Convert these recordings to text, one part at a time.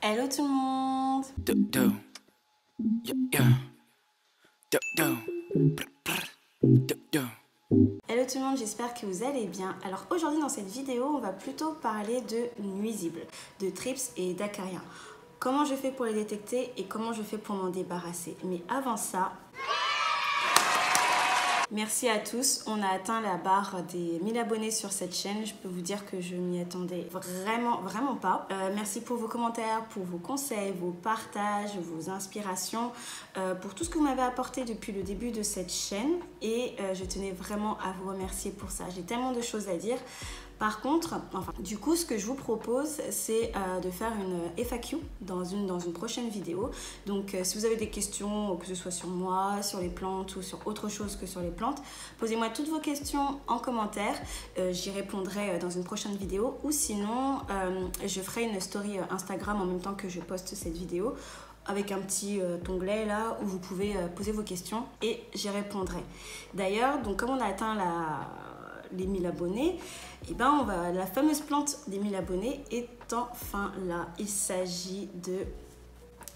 Hello tout le monde. Hello tout le monde, j'espère que vous allez bien. Alors aujourd'hui dans cette vidéo, on va plutôt parler de nuisibles, de thrips et d'acariens. Comment je fais pour les détecter et comment je fais pour m'en débarrasser. Mais avant ça... Merci à tous, on a atteint la barre des 1000 abonnés sur cette chaîne. Je peux vous dire que je m'y attendais vraiment pas. Merci pour vos commentaires, pour vos conseils, vos partages, vos inspirations, pour tout ce que vous m'avez apporté depuis le début de cette chaîne. Et je tenais vraiment à vous remercier pour ça. J'ai tellement de choses à dire. Par contre, du coup, ce que je vous propose, c'est de faire une FAQ dans une prochaine vidéo. Donc, si vous avez des questions, que ce soit sur moi, sur les plantes ou sur autre chose que sur les plantes, posez-moi toutes vos questions en commentaire. J'y répondrai dans une prochaine vidéo. Ou sinon, je ferai une story Instagram en même temps que je poste cette vidéo, avec un petit onglet là où vous pouvez poser vos questions et j'y répondrai. D'ailleurs, donc comme on a atteint les 1000 abonnés, et ben la fameuse plante des 1000 abonnés est enfin là. Il s'agit de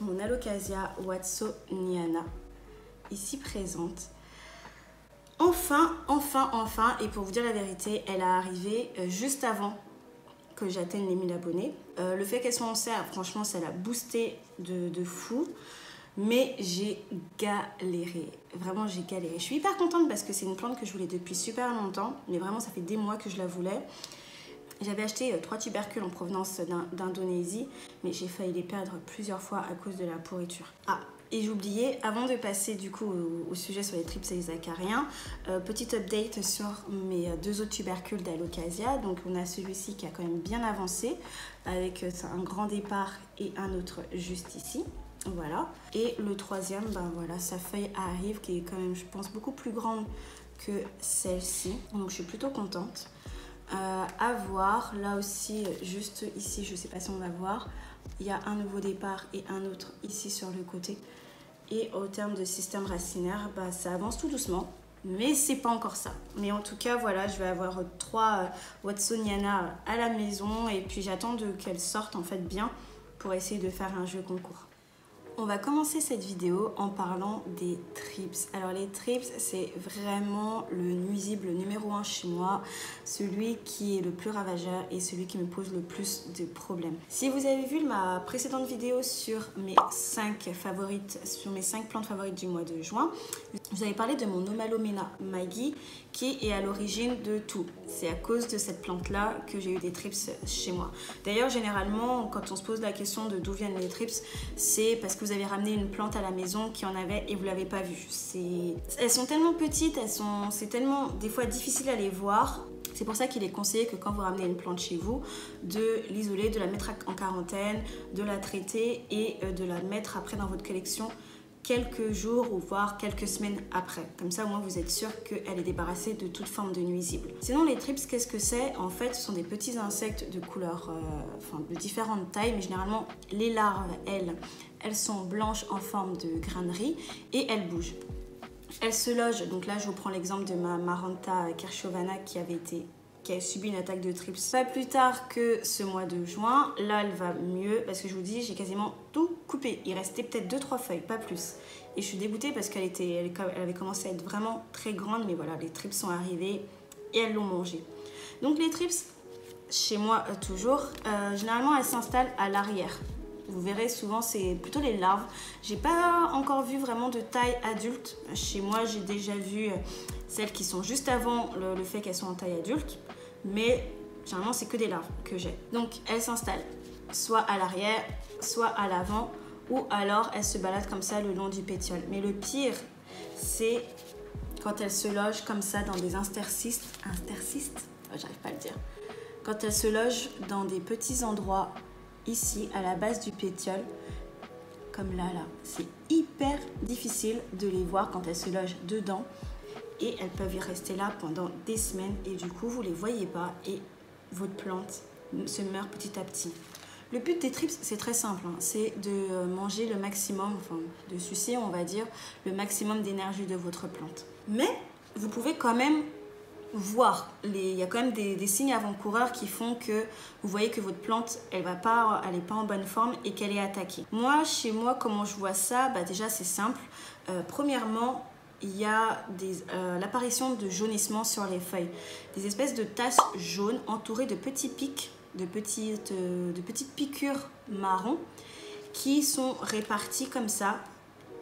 mon Alocasia watsoniana, ici présente. Enfin, et pour vous dire la vérité, elle est arrivée juste avant que j'atteigne les 1000 abonnés. Le fait qu'elle soit en serre, franchement, ça l'a boosté de fou. Mais j'ai galéré, vraiment j'ai galéré. Je suis hyper contente parce que c'est une plante que je voulais depuis super longtemps, mais vraiment ça fait des mois que je la voulais. J'avais acheté 3 tubercules en provenance d'Indonésie, mais j'ai failli les perdre plusieurs fois à cause de la pourriture. Ah, et j'oubliais, avant de passer du coup au sujet sur les thrips et les acariens, petit update sur mes 2 autres tubercules d'Alocasia. Donc on a celui-ci qui a quand même bien avancé, avec un grand départ et un autre juste ici. Voilà, et le troisième, ben voilà, sa feuille arrive qui est quand même, je pense, beaucoup plus grande que celle-ci, donc je suis plutôt contente. À voir, là aussi, juste ici, je sais pas si on va voir, il y a un nouveau départ et un autre ici sur le côté. Et au terme de système racinaire, bah, ça avance tout doucement, mais c'est pas encore ça. Mais en tout cas, voilà, je vais avoir 3 watsoniana à la maison et puis j'attends qu'elles sortent en fait bien pour essayer de faire un jeu concours. On va commencer cette vidéo en parlant des thrips. Alors les thrips, c'est vraiment le nuisible numéro 1 chez moi, celui qui est le plus ravageur et celui qui me pose le plus de problèmes. Si vous avez vu ma précédente vidéo sur mes 5 plantes favorites du mois de juin, vous avez parlé de mon Omalomena Maggie qui est à l'origine de tout. C'est à cause de cette plante-là que j'ai eu des thrips chez moi. D'ailleurs, généralement, quand on se pose la question de d'où viennent les thrips, c'est parce que vous avez ramené une plante à la maison qui en avait et vous ne l'avez pas vue. Elles sont tellement petites, c'est tellement des fois difficile à les voir. C'est pour ça qu'il est conseillé que quand vous ramenez une plante chez vous, de l'isoler, de la mettre en quarantaine, de la traiter et de la mettre après dans votre collection quelques jours ou voire quelques semaines après. Comme ça, au moins, vous êtes sûr qu'elle est débarrassée de toute forme de nuisible. Sinon, les thrips, qu'est-ce que c'est? En fait, ce sont des petits insectes de couleur, de différentes tailles, mais généralement, les larves, elles sont blanches en forme de grain de riz et elles bougent. Elles se logent, donc là, je vous prends l'exemple de ma Maranta kirschovana qui a subi une attaque de thrips pas plus tard que ce mois de juin. Là, elle va mieux parce que je vous dis, j'ai quasiment tout coupé. Il restait peut-être 2-3 feuilles, pas plus. Et je suis dégoûtée parce qu'elle avait commencé à être vraiment très grande, mais voilà, les thrips sont arrivés et elles l'ont mangée. Donc les thrips, chez moi toujours, généralement elles s'installent à l'arrière. Vous verrez souvent c'est plutôt les larves. J'ai pas encore vu vraiment de taille adulte. Chez moi j'ai déjà vu celles qui sont juste avant le fait qu'elles sont en taille adulte. Mais généralement c'est que des larves que j'ai. Donc elles s'installent soit à l'arrière, soit à l'avant, ou alors elles se baladent comme ça le long du pétiole. Mais le pire, c'est quand elles se logent comme ça dans des interstices, j'arrive pas à le dire. Quand elles se logent dans des petits endroits ici à la base du pétiole, comme là, c'est hyper difficile de les voir quand elles se logent dedans. Et elles peuvent y rester là pendant des semaines et du coup vous les voyez pas et votre plante se meurt petit à petit. Le but des thrips c'est très simple, hein, c'est de manger le maximum, de sucer on va dire le maximum d'énergie de votre plante. Mais vous pouvez quand même voir, il y a quand même des signes avant-coureurs qui font que vous voyez que votre plante, elle n'est pas en bonne forme et qu'elle est attaquée. Moi, chez moi, comment je vois ça? Déjà, c'est simple. Premièrement, il y a l'apparition de jaunissement sur les feuilles. Des espèces de taches jaunes entourées de petits pics, de petites piqûres marron qui sont réparties comme ça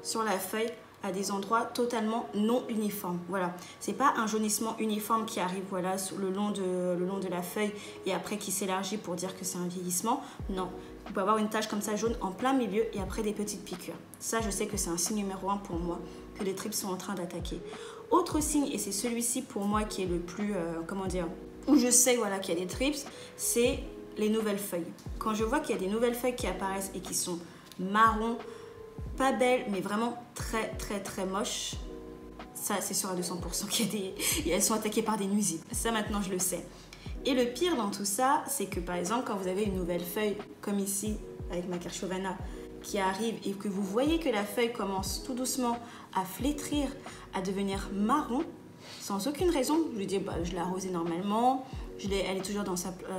sur la feuille à des endroits totalement non uniformes. Voilà, c'est pas un jaunissement uniforme qui arrive voilà le long de la feuille et après qui s'élargit pour dire que c'est un vieillissement. Non, vous pouvez avoir une tache comme ça jaune en plein milieu et après des petites piqûres. Ça, je sais que c'est un signe numéro 1 pour moi que les thrips sont en train d'attaquer. Autre signe, et c'est celui-ci pour moi qui est le plus, comment dire, où je sais voilà qu'il y a des thrips, c'est les nouvelles feuilles. Quand je vois qu'il y a des nouvelles feuilles qui apparaissent et qui sont marron, pas belles, mais vraiment très très très moches, ça c'est sûr à 200% qu'elles sont attaquées par des nuisibles. Ça maintenant je le sais. Et le pire dans tout ça, c'est que par exemple quand vous avez une nouvelle feuille, comme ici avec ma Kerschovana, qui arrive et que vous voyez que la feuille commence tout doucement à flétrir, à devenir marron, sans aucune raison, je lui dis je l'ai arrosée normalement, elle est toujours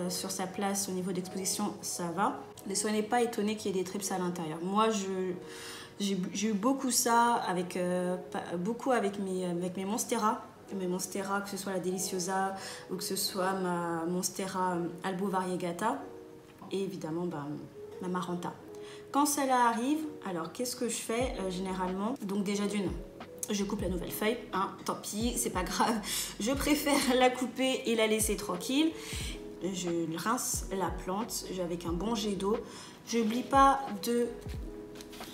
sur sa place au niveau d'exposition, ça va. Ne soyez pas étonnés qu'il y ait des thrips à l'intérieur. Moi, j'ai eu beaucoup ça avec mes Monstera. Mes Monstera, que ce soit la Deliciosa ou que ce soit ma Monstera Albo Variegata. Et évidemment, ma Maranta. Quand celle-là arrive, alors qu'est-ce que je fais généralement? Donc déjà d'une, je coupe la nouvelle feuille, hein, tant pis, c'est pas grave. Je préfère la couper et la laisser tranquille. Je rince la plante avec un bon jet d'eau. Je n'oublie pas de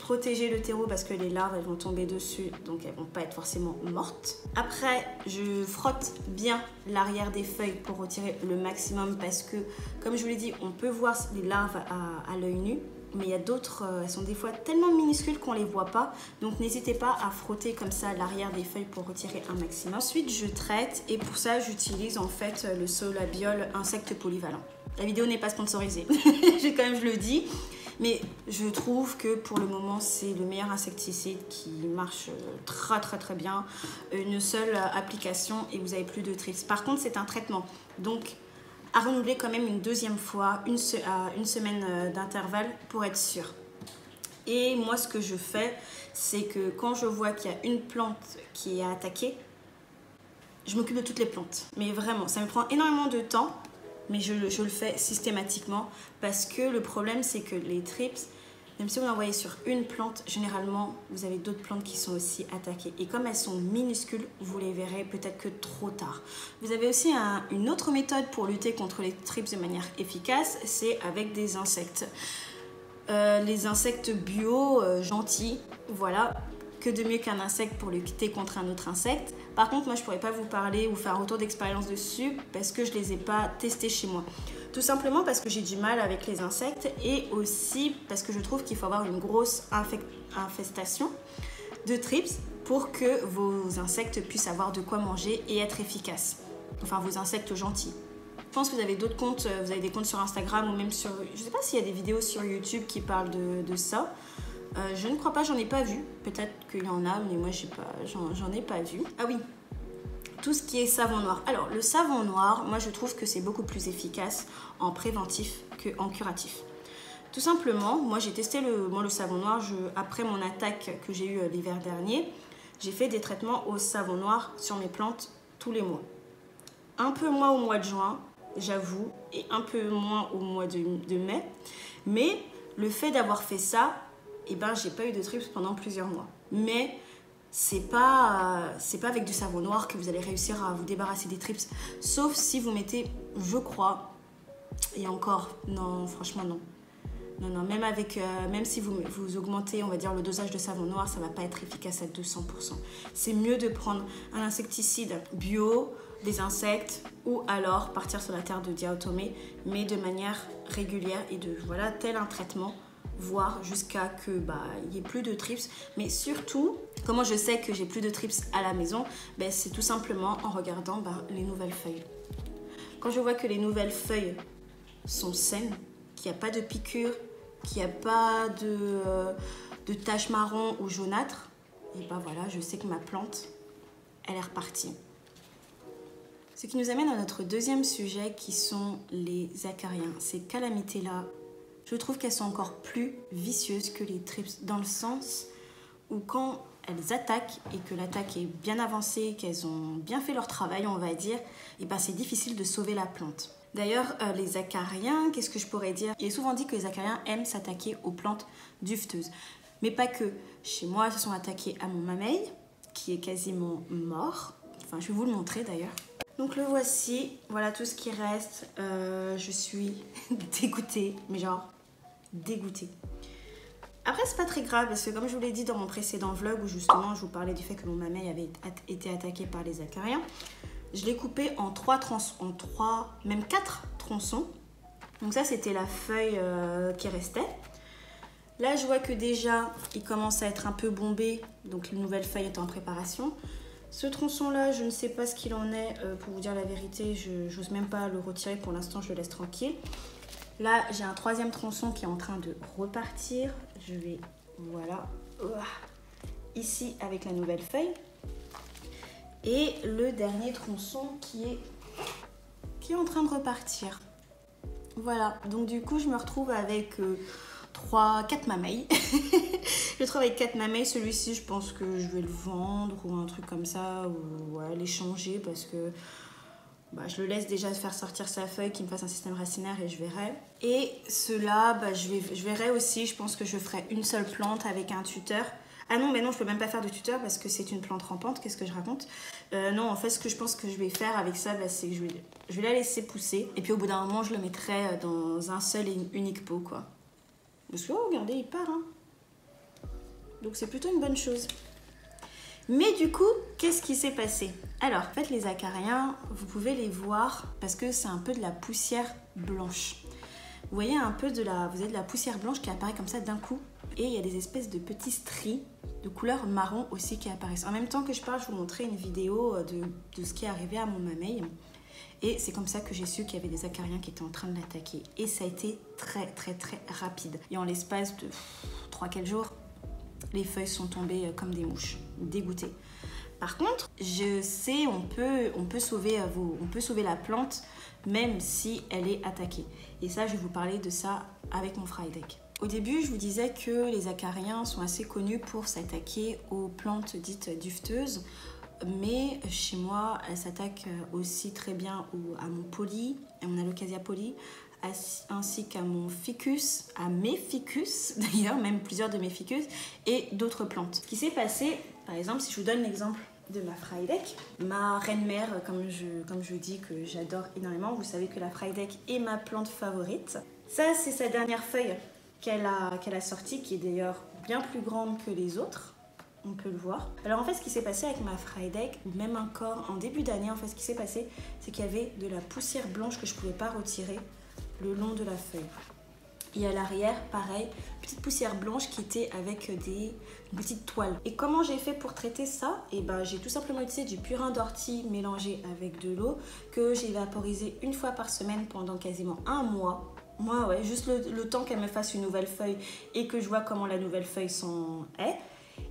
protéger le terreau parce que les larves elles vont tomber dessus, donc elles vont pas être forcément mortes. Après, je frotte bien l'arrière des feuilles pour retirer le maximum parce que, comme je vous l'ai dit, on peut voir les larves à l'œil nu. Mais il y a d'autres, elles sont des fois tellement minuscules qu'on ne les voit pas. Donc n'hésitez pas à frotter comme ça l'arrière des feuilles pour retirer un maximum. Ensuite, je traite et pour ça, j'utilise en fait le Solabiol insecte polyvalent. La vidéo n'est pas sponsorisée, je le dis. Mais je trouve que pour le moment, c'est le meilleur insecticide qui marche très très très bien. Une seule application et vous n'avez plus de thrips. Par contre, c'est un traitement. Donc, à renouveler quand même une deuxième fois, à une semaine d'intervalle pour être sûr. Et moi, ce que je fais, c'est que quand je vois qu'il y a une plante qui est attaquée, je m'occupe de toutes les plantes. Mais vraiment, ça me prend énormément de temps, mais je le fais systématiquement parce que le problème, c'est que les thrips, même si vous en voyez sur une plante, généralement, vous avez d'autres plantes qui sont aussi attaquées. Et comme elles sont minuscules, vous les verrez peut-être que trop tard. Vous avez aussi une autre méthode pour lutter contre les thrips de manière efficace, c'est avec des insectes. Les insectes bio, gentils, voilà. Que de mieux qu'un insecte pour lutter contre un autre insecte. Par contre, moi, je ne pourrais pas vous parler ou faire un retour d'expérience dessus parce que je ne les ai pas testés chez moi. Tout simplement parce que j'ai du mal avec les insectes et aussi parce que je trouve qu'il faut avoir une grosse infestation de thrips pour que vos insectes puissent avoir de quoi manger et être efficaces. Enfin, vos insectes gentils. Je pense que vous avez d'autres comptes, vous avez des comptes sur Instagram ou même sur... Je ne sais pas s'il y a des vidéos sur YouTube qui parlent de ça. Je ne crois pas, j'en ai pas vu. Peut-être qu'il y en a, mais moi j'en ai pas vu. Ah oui, tout ce qui est savon noir. Alors le savon noir, moi je trouve que c'est beaucoup plus efficace en préventif qu'en curatif. Tout simplement, moi j'ai testé le savon noir après mon attaque que j'ai eue l'hiver dernier. J'ai fait des traitements au savon noir sur mes plantes tous les mois. Un peu moins au mois de juin, j'avoue, et un peu moins au mois de mai. Mais le fait d'avoir fait ça, eh ben, j'ai pas eu de thrips pendant plusieurs mois. Mais c'est pas avec du savon noir que vous allez réussir à vous débarrasser des thrips. Sauf si vous mettez, je crois, et encore, non, franchement non. Non, même si vous augmentez, on va dire, le dosage de savon noir, ça va pas être efficace à 200%. C'est mieux de prendre un insecticide bio, des insectes, ou alors partir sur la terre de diatomée, mais de manière régulière et voilà, tel un traitement, voire jusqu'à que il y ait plus de thrips. Mais surtout, comment je sais que j'ai plus de thrips à la maison? C'est tout simplement en regardant les nouvelles feuilles. Quand je vois que les nouvelles feuilles sont saines, qu'il n'y a pas de piqûres, qu'il n'y a pas de taches marron ou jaunâtres, et voilà, je sais que ma plante, elle est repartie. Ce qui nous amène à notre deuxième sujet qui sont les acariens. Ces calamités-là, je trouve qu'elles sont encore plus vicieuses que les thrips dans le sens où quand elles attaquent et que l'attaque est bien avancée, qu'elles ont bien fait leur travail, on va dire, et ben c'est difficile de sauver la plante. D'ailleurs, les acariens, qu'est-ce que je pourrais dire? Il est souvent dit que les acariens aiment s'attaquer aux plantes dufteuses. Mais pas que. Chez moi, ils se sont attaqués à mon mamey, qui est quasiment mort. Enfin, je vais vous le montrer d'ailleurs. Donc le voici, voilà tout ce qui reste. Je suis dégoûtée, mais genre dégoûtée. Après, c'est pas très grave parce que comme je vous l'ai dit dans mon précédent vlog où justement je vous parlais du fait que mon mamey avait été attaqué par les acariens, je l'ai coupé en 3, même 4 tronçons. Donc ça, c'était la feuille qui restait. Là, je vois que déjà, il commence à être un peu bombé, donc une nouvelle feuille est en préparation. Ce tronçon-là, je ne sais pas ce qu'il en est, pour vous dire la vérité, je n'ose même pas le retirer pour l'instant, je le laisse tranquille. Là, j'ai un 3e tronçon qui est en train de repartir. Je vais, voilà, ici avec la nouvelle feuille. Et le dernier tronçon qui est en train de repartir. Voilà, donc du coup, je me retrouve avec 4 mamelles. Je me retrouve avec 4 mamelles. Celui-ci, je pense que je vais le vendre ou un truc comme ça, ou ouais, l'échanger parce que bah, je le laisse déjà faire sortir sa feuille, qu'il me fasse un système racinaire et je verrai. Et ceux-là, bah, je verrai aussi, je pense que je ferai une seule plante avec un tuteur. Ah non, mais non, je peux même pas faire de tuteur parce que c'est une plante rampante, qu'est-ce que je raconte? Non, en fait, ce que je pense que je vais faire avec ça, bah, c'est que je vais la laisser pousser. Et puis au bout d'un moment, je le mettrai dans un seul et unique pot, quoi. Parce que, oh, regardez, il part, hein. Donc c'est plutôt une bonne chose. Mais du coup, qu'est-ce qui s'est passé? Alors, en fait, les acariens, vous pouvez les voir parce que c'est un peu de la poussière blanche. Vous voyez un peu vous avez de la poussière blanche qui apparaît comme ça d'un coup. Et il y a des espèces de petits stries de couleur marron aussi qui apparaissent. En même temps que je parle, je vous montrer une vidéo de ce qui est arrivé à mon mamey. Et c'est comme ça que j'ai su qu'il y avait des acariens qui étaient en train de l'attaquer. Et ça a été très très très rapide. Et en l'espace de 3-4 jours, les feuilles sont tombées comme des mouches, dégoûtées. Par contre, je sais, on peut sauver la plante même si elle est attaquée. Et ça, je vais vous parler de ça avec mon Frydek. Au début, je vous disais que les acariens sont assez connus pour s'attaquer aux plantes dites dufteuses. Mais chez moi, elles s'attaquent aussi très bien à mon poly, à mon Alocasia poly, ainsi qu'à mon ficus, à mes ficus, d'ailleurs, même plusieurs de mes ficus, et d'autres plantes. Ce qui s'est passé, par exemple, si je vous donne l'exemple de ma Frydek, ma reine-mère, comme je dis que j'adore énormément, vous savez que la Frydek est ma plante favorite. Ça, c'est sa dernière feuille qu'elle a sortie, qui est d'ailleurs bien plus grande que les autres. On peut le voir. Alors en fait, ce qui s'est passé avec ma Frydek, ou même encore en début d'année, en fait, ce qui s'est passé, c'est qu'il y avait de la poussière blanche que je ne pouvais pas retirer le long de la feuille. Et à l'arrière, pareil, petite poussière blanche qui était avec des petites toiles. Et comment j'ai fait pour traiter ça? Et ben, j'ai tout simplement utilisé du purin d'ortie mélangé avec de l'eau que j'ai vaporisé une fois par semaine pendant quasiment un mois. Moi, ouais, juste le temps qu'elle me fasse une nouvelle feuille et que je vois comment la nouvelle feuille est.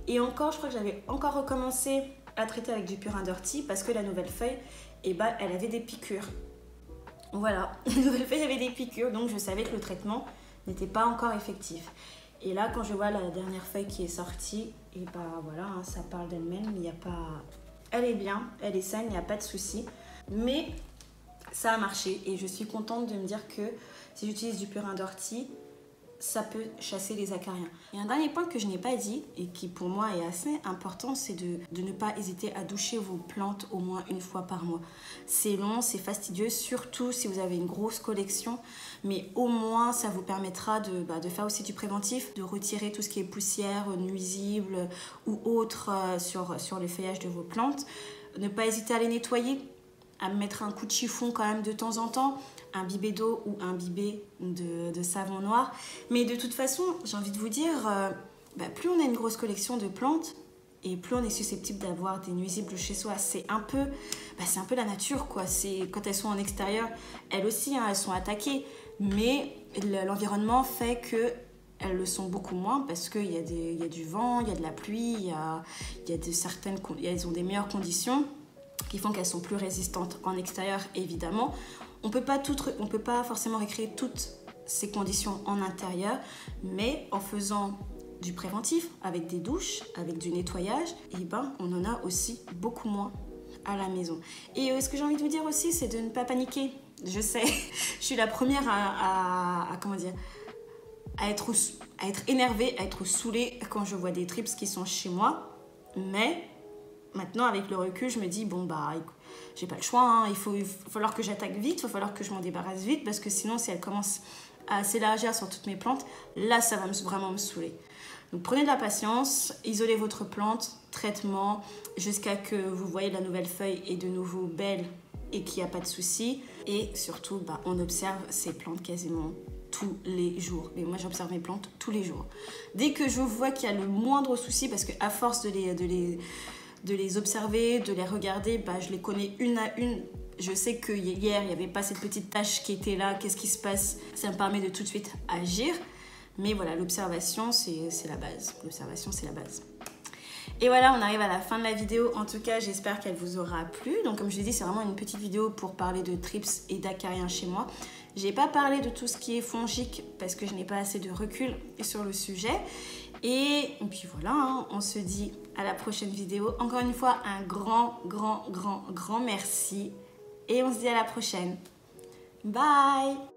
Et encore, je crois que j'avais encore recommencé à traiter avec du purin d'ortie parce que la nouvelle feuille, eh ben, elle avait des piqûres. Voilà, la nouvelle feuille avait des piqûres, donc je savais que le traitement n'était pas encore effectif. Et là, quand je vois la dernière feuille qui est sortie, et ben voilà, hein, ça parle d'elle-même, il n'y a pas... Elle est bien, elle est saine, il n'y a pas de souci. Mais ça a marché et je suis contente de me dire que si j'utilise du purin d'ortie, ça peut chasser les acariens. Et un dernier point que je n'ai pas dit et qui pour moi est assez important, c'est de ne pas hésiter à doucher vos plantes au moins une fois par mois. C'est long, c'est fastidieux, surtout si vous avez une grosse collection, mais au moins ça vous permettra de faire aussi du préventif, de retirer tout ce qui est poussière, nuisible ou autre sur les feuillages de vos plantes. Ne pas hésiter à les nettoyer, à mettre un coup de chiffon quand même de temps en temps, un bibet d'eau ou un bibet de savon noir. Mais de toute façon, j'ai envie de vous dire, plus on a une grosse collection de plantes et plus on est susceptible d'avoir des nuisibles chez soi. C'est un peu la nature, quoi. Quand elles sont en extérieur, elles aussi, hein, elles sont attaquées. Mais l'environnement fait que elles le sont beaucoup moins parce qu'il y a du vent, il y a de la pluie, elles ont des meilleures conditions qui font qu'elles sont plus résistantes en extérieur, évidemment. On peut pas forcément recréer toutes ces conditions en intérieur, mais en faisant du préventif, avec des douches, avec du nettoyage, et ben on en a aussi beaucoup moins à la maison. Et ce que j'ai envie de vous dire aussi, c'est de ne pas paniquer. Je sais, je suis la première comment dire, à être énervée, à être saoulée quand je vois des trips qui sont chez moi. Mais maintenant, avec le recul, je me dis, bon bah, j'ai pas le choix, hein. Il va falloir que j'attaque vite, il va falloir que je m'en débarrasse vite, parce que sinon, si elle commence à s'élargir sur toutes mes plantes, là, ça va vraiment me saouler. Donc prenez de la patience, isolez votre plante, traitement, jusqu'à que vous voyez la nouvelle feuille est de nouveau belle et qu'il n'y a pas de souci. Et surtout, bah, on observe ces plantes quasiment tous les jours. Mais moi, j'observe mes plantes tous les jours. Dès que je vois qu'il y a le moindre souci, parce qu'à force de les observer, de les regarder, bah, je les connais une à une. Je sais que hier, il n'y avait pas cette petite tache qui était là. Qu'est-ce qui se passe? Ça me permet de tout de suite agir. Mais voilà, l'observation, c'est la base. L'observation, c'est la base. Et voilà, on arrive à la fin de la vidéo. En tout cas, j'espère qu'elle vous aura plu. Donc, comme je l'ai dit, c'est vraiment une petite vidéo pour parler de thrips et d'acariens chez moi. Je n'ai pas parlé de tout ce qui est fongique parce que je n'ai pas assez de recul sur le sujet. Et puis voilà, hein, on se dit à la prochaine vidéo. Encore une fois, un grand merci. Et on se dit à la prochaine. Bye!